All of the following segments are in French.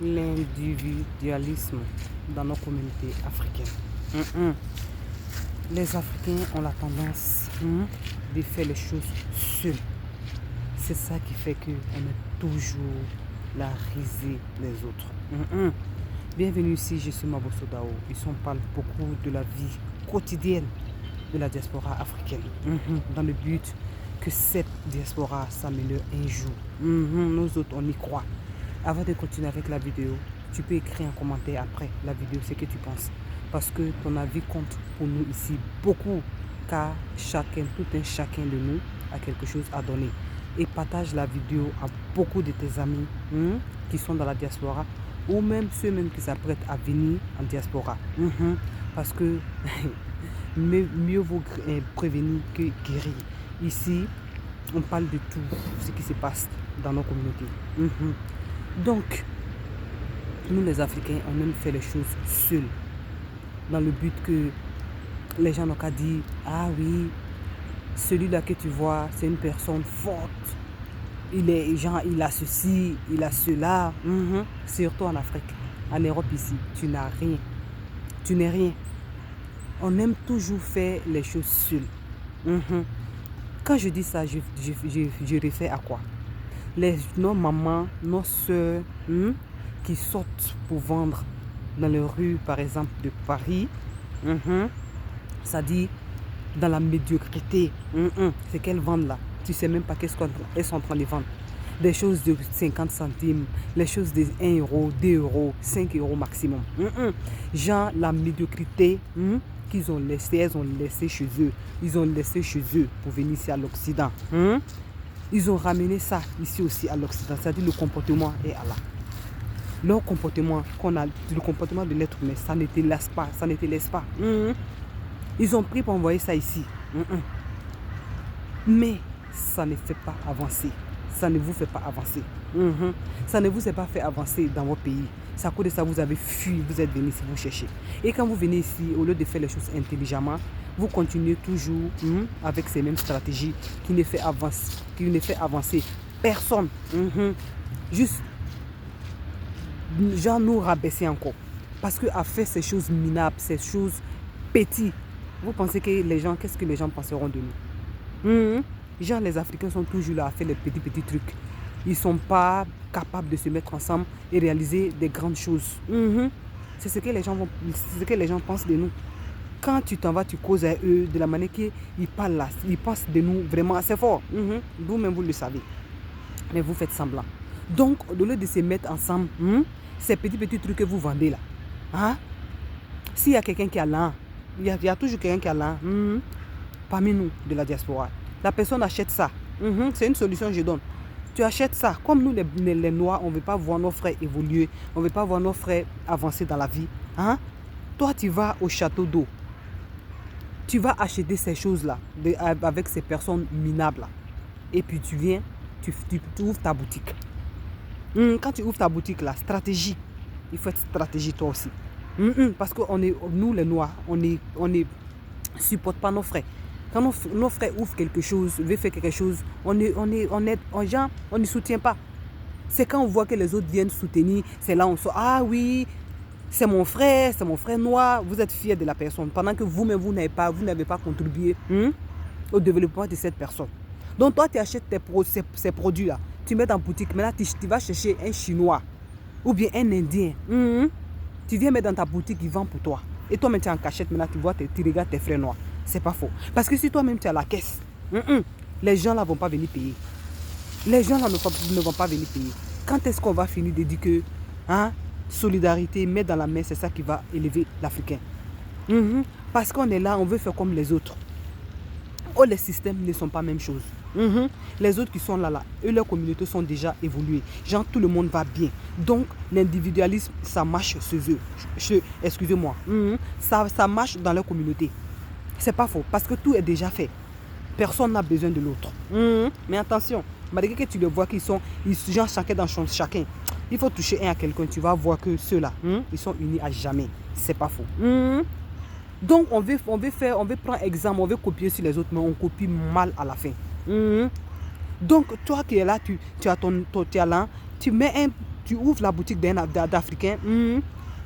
l'individualisme dans nos communautés africaines. Les Africains ont la tendance de faire les choses seuls. C'est ça qui fait qu'on est toujours la risée des autres. Bienvenue ici, je suis Mabo Sodao. Ici on parle beaucoup de la vie quotidienne de la diaspora africaine. Dans le but que cette diaspora s'améliore un jour. Nous autres, on y croit. Avant de continuer avec la vidéo, tu peux écrire un commentaire après la vidéo ce que tu penses. Parce que ton avis compte pour nous ici beaucoup. Car chacun, tout un chacun de nous a quelque chose à donner. Et partage la vidéo à beaucoup de tes amis qui sont dans la diaspora ou même ceux même qui s'apprêtent à venir en diaspora. Parce que mieux vaut prévenir que guérir. Ici, on parle de tout ce qui se passe dans nos communautés. Donc, nous les Africains, on aime faire les choses seuls. Dans le but que les gens n'ont qu'à dire, ah oui, celui-là que tu vois, c'est une personne forte. Il a ceci, il a cela. Surtout en Afrique. En Europe ici, tu n'as rien. Tu n'es rien. On aime toujours faire les choses seuls. Quand je dis ça, je réfère à quoi? Nos mamans, nos soeurs qui sortent pour vendre dans les rues, par exemple, de Paris, ça dit dans la médiocrité. C'est qu'elles vendent là. Tu ne sais même pas qu'est-ce qu'elles sont en train de vendre. Des choses de 50 centimes, les choses de 1 euro, 2 euros, 5 euros maximum. Genre la médiocrité qu'ils ont laissé, elles ont laissé chez eux. Ils ont laissé chez eux pour venir ici à l'Occident. Ils ont ramené ça ici aussi à l'Occident. C'est-à-dire le comportement est à là. Leur comportement, le comportement de l'être humain, ça ne te laisse pas. Ça ne te laisse pas. Ils ont pris pour envoyer ça ici. Mais ça ne fait pas avancer. Ça ne vous fait pas avancer. Ça ne vous a pas fait avancer dans votre pays. C'est à cause de ça que vous avez fui, vous êtes venu ici, vous cherchez. Et quand vous venez ici, au lieu de faire les choses intelligemment, vous continuez toujours avec ces mêmes stratégies qui ne fait avancer personne. Juste, genre nous rabaisser encore. Parce qu'à faire ces choses minables, ces choses petites, vous pensez que les gens, qu'est-ce que les gens penseront de nous? Genre les Africains sont toujours là à faire les petits trucs. Ils ne sont pas capables de se mettre ensemble et réaliser des grandes choses. C'est ce que les gens pensent de nous. Quand tu t'en vas, tu causes à eux de la manière qu'ils parlent là. Ils pensent de nous vraiment assez fort. Vous-même, vous le savez. Mais vous faites semblant. Donc, au lieu de se mettre ensemble, ces petits trucs que vous vendez là, s'il y a quelqu'un qui a l'un, il y a toujours quelqu'un qui a l'un parmi nous de la diaspora. La personne achète ça. C'est une solution que je donne. Tu achètes ça. Comme nous, les Noirs, on ne veut pas voir nos frères évoluer. On ne veut pas voir nos frères avancer dans la vie. Toi, tu vas au château d'eau. Tu vas acheter ces choses-là avec ces personnes minables là. Et puis tu viens, tu ouvres ta boutique. Quand tu ouvres ta boutique là, stratégie. Il faut être stratégie toi aussi. Parce que nous les Noirs, on ne supporte pas nos frères. Quand nos frères ouvrent quelque chose, veulent faire quelque chose, on ne soutient pas. C'est quand on voit que les autres viennent soutenir, c'est là on se dit, ah oui, c'est mon frère noir, vous êtes fiers de la personne. Pendant que vous-même, vous n'avez pas contribué au développement de cette personne. Donc toi, tu achètes ces produits-là, tu mets dans la boutique, maintenant tu vas chercher un Chinois ou bien un Indien. Tu viens mettre dans ta boutique, il vend pour toi. Et toi-même, tu es en cachette, maintenant tu vois, tu regardes tes frères noirs. C'est pas faux. Parce que si toi-même tu as la caisse, les gens là ne vont pas venir payer. Les gens là ne vont pas venir payer. Quand est-ce qu'on va finir de dire que solidarité, mettre dans la main, c'est ça qui va élever l'Africain? Parce qu'on est là, on veut faire comme les autres. Oh, les systèmes ne sont pas la même chose. Les autres qui sont là, eux, leurs communautés sont déjà évoluées. Genre, tout le monde va bien. Donc, l'individualisme, ça marche chez eux. Excusez-moi. Ça marche dans leur communauté. C'est pas faux, parce que tout est déjà fait. Personne n'a besoin de l'autre. Mais attention, malgré que tu le vois qu'ils sont genre chacun dans chacun, il faut toucher un à quelqu'un, tu vas voir que ceux-là, ils sont unis à jamais. C'est pas faux. Donc on veut prendre exemple, on veut copier sur les autres, mais on copie mal à la fin. Donc toi qui es là, tu as ton talent, tu mets tu ouvres la boutique d'Africain,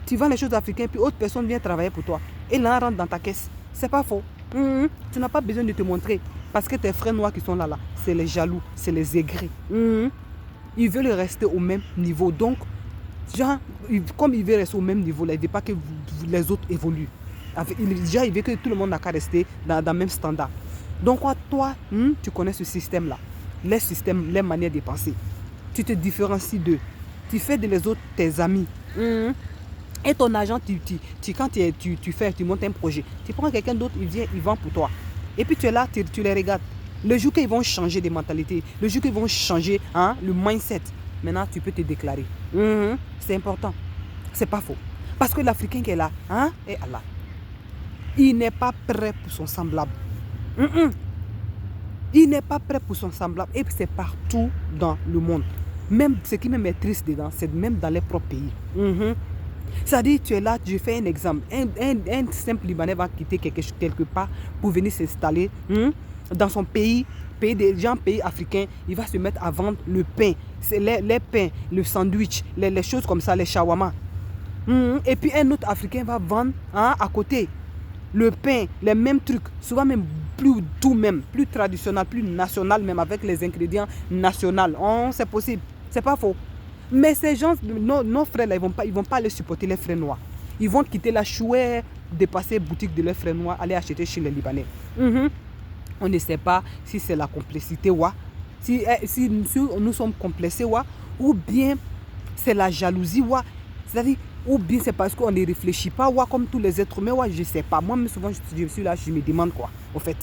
tu vends les choses africaines, puis autre personne vient travailler pour toi. Et là, rentre dans ta caisse. C'est pas faux. Tu n'as pas besoin de te montrer. Parce que tes frères noirs qui sont là, c'est les jaloux, c'est les aigris. Ils veulent rester au même niveau. Donc, genre, comme ils veulent rester au même niveau, là, il ne veut pas que les autres évoluent. Déjà, il veut que tout le monde n'a qu'à rester dans le même standard. Donc, toi, tu connais ce système-là. Les systèmes, les manières de penser. Tu te différencies d'eux. Tu fais de les autres tes amis. Et ton argent, quand tu montes un projet, tu prends quelqu'un d'autre, il vient, il vend pour toi. Et puis tu es là, tu les regardes. Le jour qu'ils vont changer de mentalité, le jour qu'ils vont changer le mindset, maintenant tu peux te déclarer. C'est important. C'est pas faux. Parce que l'Africain qui est là, et Allah, il n'est pas prêt pour son semblable. Il n'est pas prêt pour son semblable. Et c'est partout dans le monde. Même ce qui me met triste dedans, c'est même dans les propres pays. C'est-à-dire, tu es là, je fais un exemple. Un simple Libanais va quitter quelque part pour venir s'installer dans son pays des gens, pays africains. Il va se mettre à vendre le pain, les pains, le sandwich, les choses comme ça, les shawarma. Et puis un autre Africain va vendre à côté le pain, les mêmes trucs, souvent même plus traditionnel, plus national, même avec les ingrédients nationaux. C'est possible, c'est pas faux. Mais ces gens, nos frères là, ils vont pas aller supporter les frères noirs. Ils vont quitter la chouette, dépasser boutique de leurs frères noirs, aller acheter chez les Libanais. On ne sait pas si c'est la complexité si nous sommes complexés ou bien c'est la jalousie c'est-à-dire ou bien c'est parce qu'on ne réfléchit pas comme tous les êtres humains je ne sais pas. Moi même souvent je suis là, je me demande au fait.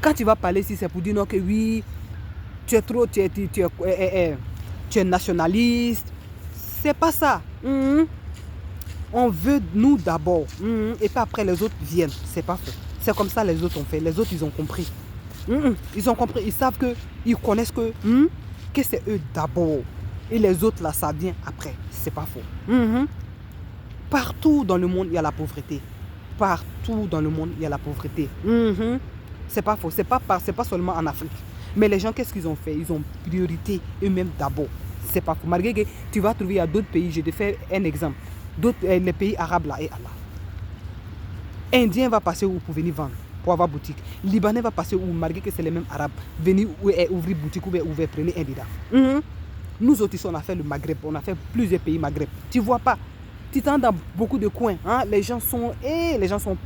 Quand tu vas parler ici, c'est pour dire non que oui, tu es nationaliste. C'est pas ça. On veut nous d'abord. Et puis après les autres viennent. C'est pas faux. C'est comme ça les autres ont fait. Les autres, ils ont compris. Ils ont compris. Ils savent que, ils connaissent que c'est eux d'abord. Et les autres là, ça vient après. C'est pas faux. Partout dans le monde, il y a la pauvreté. Partout dans le monde, il y a la pauvreté. C'est pas faux. C'est pas seulement en Afrique. Mais les gens, qu'est-ce qu'ils ont fait? Ils ont priorité eux-mêmes d'abord. C'est pas faux. Malgré que tu vas trouver à d'autres pays, je te fais un exemple. Les pays arabes là, et Allah. Indien va passer où pour venir vendre, pour avoir boutique. Libanais va passer où, malgré que c'est les mêmes arabes, venir ouvrir boutique ou ouvrir, prenez un dida. Nous autres, on a fait le Maghreb, on a fait plusieurs pays Maghreb. Tu vois pas? Tu t'en dans beaucoup de coins. Les gens sont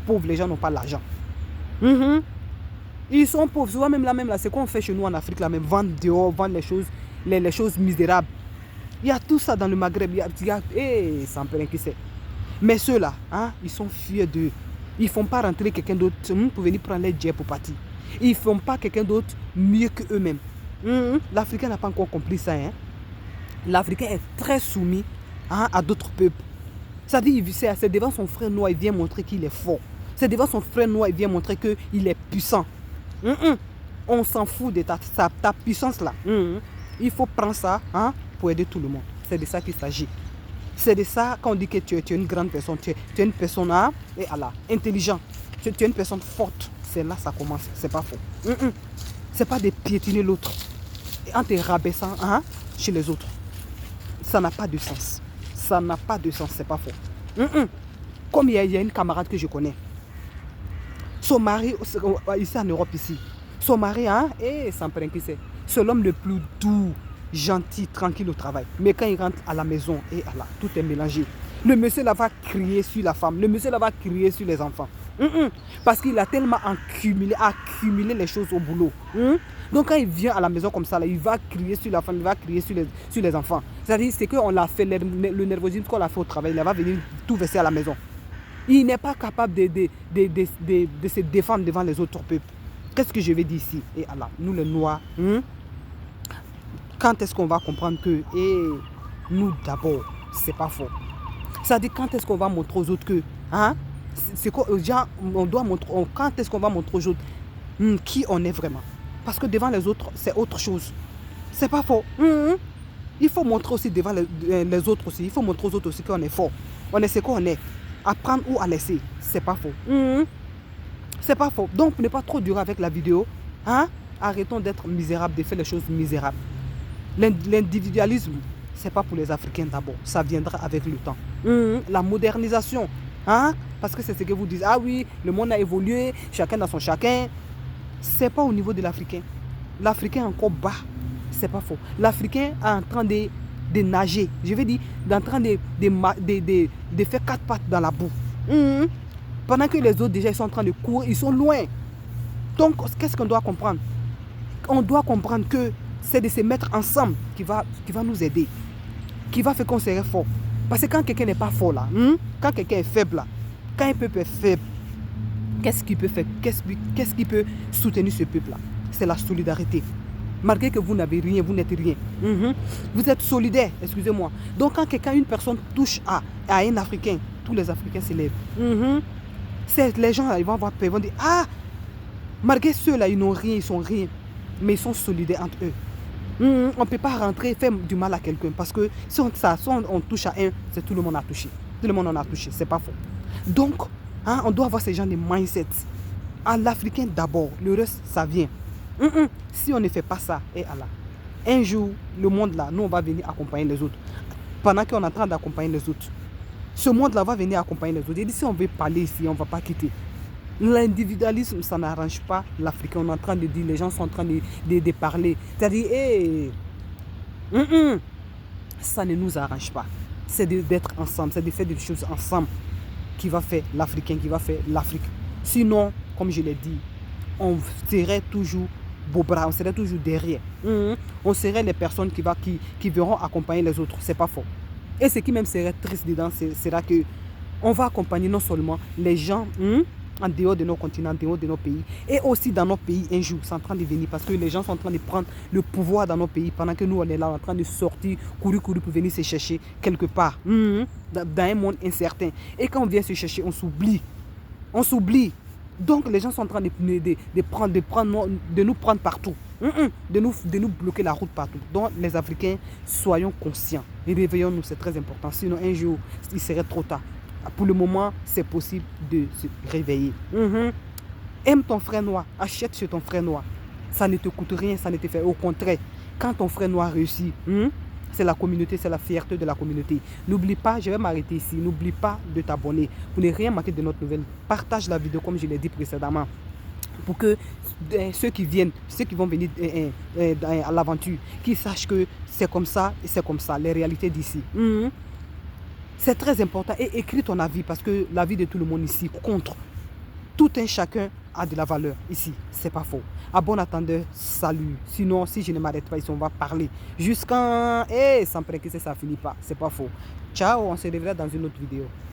pauvres, les gens n'ont pas l'argent. Ils sont pauvres. Souvent même là, c'est qu'on fait chez nous en Afrique, là même, vendre dehors, vendre les choses misérables. Il y a tout ça dans le Maghreb. Ça me fait rien qui c'est. Mais ceux-là, ils sont fiers d'eux. Ils ne font pas rentrer quelqu'un d'autre pour venir prendre les jets pour partir. Ils ne font pas quelqu'un d'autre mieux qu'eux-mêmes. L'Africain n'a pas encore compris ça. L'Africain est très soumis à d'autres peuples. C'est-à-dire, c'est devant son frère noir, il vient montrer qu'il est fort. C'est devant son frère noir, il vient montrer qu'il est puissant. On s'en fout de ta puissance là. Il faut prendre ça pour aider tout le monde. C'est de ça qu'il s'agit. C'est de ça quand on dit que tu es une grande personne, tu es une personne et Allah, intelligent. Tu es une personne forte. C'est là que ça commence. C'est pas faux. C'est pas de piétiner l'autre en te rabaissant chez les autres. Ça n'a pas de sens. Ça n'a pas de sens, c'est pas faux. Comme il y a une camarade que je connais. Son mari, ici en Europe, son mari, ça me prend qui c'est. C'est l'homme le plus doux, gentil, tranquille au travail. Mais quand il rentre à la maison, Allah, tout est mélangé. Le monsieur là va crier sur la femme, le monsieur là va crier sur les enfants. Parce qu'il a tellement accumulé les choses au boulot. Donc quand il vient à la maison comme ça, là, il va crier sur la femme, il va crier sur les enfants. C'est-à-dire c'est qu'on l'a fait, le nervosisme qu'on l'a fait au travail, il va venir tout verser à la maison. Il n'est pas capable de se défendre devant les autres peuples. Qu'est-ce que je vais dire ici? Et Allah, nous les Noirs, quand est-ce qu'on va comprendre que nous d'abord, c'est pas faux. C'est-à-dire quand est-ce qu'on va montrer aux autres que on doit montrer, quand est-ce qu'on va montrer aux autres qui on est vraiment? Parce que devant les autres, c'est autre chose. C'est pas faux. Il faut montrer aussi devant les autres aussi. Il faut montrer aux autres aussi qu'on est fort. On est ce qu'on est. Apprendre ou à laisser. C'est pas faux. C'est pas faux. Donc, ne pas trop durer avec la vidéo. Arrêtons d'être misérables, de faire les choses misérables. L'individualisme, c'est pas pour les Africains d'abord. Ça viendra avec le temps. La modernisation. Hein? Parce que c'est ce que vous dites. Ah oui, le monde a évolué, chacun dans son chacun. C'est pas au niveau de l'Africain. L'Africain est encore bas. C'est pas faux. L'Africain est en train de nager. Je veux dire, en train de faire 4 pattes dans la boue. Pendant que les autres déjà ils sont en train de courir, ils sont loin. Donc, qu'est-ce qu'on doit comprendre? On doit comprendre que c'est de se mettre ensemble qui va nous aider, qui va faire qu'on serait fort. Parce que quand quelqu'un n'est pas fort là, quand quelqu'un est faible là, quand un peuple est faible, qu'est-ce qu'il peut faire? Qu'est-ce qui peut soutenir ce peuple là? C'est la solidarité. Malgré que vous n'avez rien, vous n'êtes rien. Vous êtes solidaire, excusez-moi. Donc quand une personne touche à un Africain, tous les Africains s'élèvent. Les gens là, ils vont avoir peur, ils vont dire, ah, malgré ceux-là, ils n'ont rien, ils sont rien. Mais ils sont solidaires entre eux. On ne peut pas rentrer et faire du mal à quelqu'un. Parce que si on touche à un, c'est tout le monde a touché. Tout le monde en a touché, c'est pas faux. Donc, on doit avoir ces gens de mindset. À l'Africain d'abord, le reste, ça vient. Si on ne fait pas ça, et Allah, un jour, le monde là, nous on va venir accompagner les autres. Pendant qu'on est en train d'accompagner les autres. Ce monde là va venir accompagner les autres. Et si on veut parler ici, on ne va pas quitter. L'individualisme, ça n'arrange pas l'Africain. On est en train de dire, les gens sont en train de parler. C'est-à-dire, ça ne nous arrange pas. C'est d'être ensemble, c'est de faire des choses ensemble qui va faire l'Africain, qui va faire l'Afrique. Sinon, comme je l'ai dit, on serait toujours beau bras, on serait toujours derrière. On serait les personnes qui verront accompagner les autres. C'est pas faux. Et ce qui même serait triste dedans, sera que on va accompagner non seulement les gens en dehors de nos continents, en dehors de nos pays, et aussi dans nos pays un jour, c'est en train de venir, parce que les gens sont en train de prendre le pouvoir dans nos pays, pendant que nous, on est là, en train de sortir, courir pour venir se chercher quelque part, dans un monde incertain. Et quand on vient se chercher, on s'oublie. On s'oublie. Donc les gens sont en train de nous prendre partout, de nous bloquer la route partout. Donc les Africains, soyons conscients et réveillons-nous, c'est très important. Sinon un jour, il serait trop tard. Pour le moment, c'est possible de se réveiller. Aime ton frère noir, achète chez ton frère noir. Ça ne te coûte rien, ça ne te fait. Au contraire, quand ton frère noir réussit, c'est la communauté, c'est la fierté de la communauté. N'oublie pas, je vais m'arrêter ici, n'oublie pas de t'abonner pour ne rien manquer de notre nouvelle. Partage la vidéo comme je l'ai dit précédemment, pour que ceux qui vont venir à l'aventure, qu'ils sachent que c'est comme ça et c'est comme ça, les réalités d'ici. C'est très important. Et écris ton avis, parce que l'avis de tout le monde ici compte. Tout un chacun a de la valeur ici, c'est pas faux. À bon attendeur, salut. Sinon, si je ne m'arrête pas ici, on va parler jusqu'à... sans préciser, ça finit pas, c'est pas faux. Ciao, on se reverra dans une autre vidéo.